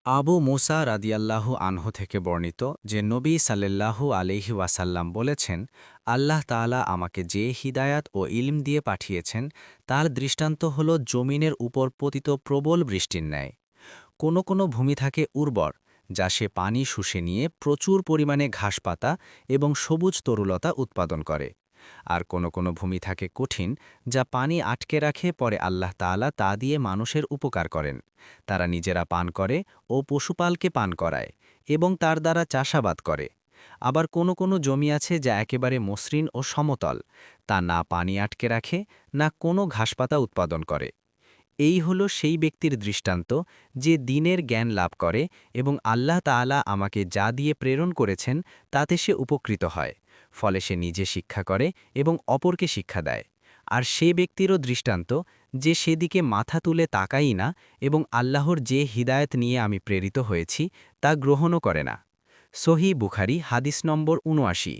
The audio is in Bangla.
আবু মুসা রাদিয়াল্লাহু আনহু থেকে বর্ণিত যে নবী সাল্লাল্লাহু আলাইহি ওয়াসাল্লাম বলেছেন, আল্লাহ তাআলা আমাকে যে হিদায়াত ও ইলম দিয়ে পাঠিয়েছেন তার দৃষ্টান্ত হল জমিনের উপর পতিত প্রবল বৃষ্টির ন্যায়। কোনো ভূমি থাকে উর্বর, যা সে পানি শুষে নিয়ে প্রচুর পরিমাণে ঘাসপাতা এবং সবুজ তরুলতা উৎপাদন করে। আর কোনো ভূমি থাকে কঠিন, যা পানি আটকে রাখে, পরে আল্লাহ তাআলা তা দিয়ে মানুষের উপকার করেন। তারা নিজেরা পান করে ও পশুপালকে পান করায় এবং তার দ্বারা চাষাবাদ করে। আবার কোনো জমি আছে যা একেবারে মসৃণ ও সমতল, তা না পানি আটকে রাখে, না কোনো ঘাসপাতা উৎপাদন করে। এই হলো সেই ব্যক্তির দৃষ্টান্ত যে দিনের জ্ঞান লাভ করে এবং আল্লাহ তাআলা আমাকে যা দিয়ে প্রেরণ করেছেন তাতে সে উপকৃত হয়, ফলে সে নিজে শিক্ষা করে এবং অপরকে শিক্ষা দেয়। আর সে ব্যক্তিরও দৃষ্টান্ত যে সেদিকে মাথা তুলে তাকাই না এবং আল্লাহর যে হিদায়ত নিয়ে আমি প্রেরিত হয়েছি তা গ্রহণও করে না। সহিহ বুখারী হাদিস নম্বর ৭৯।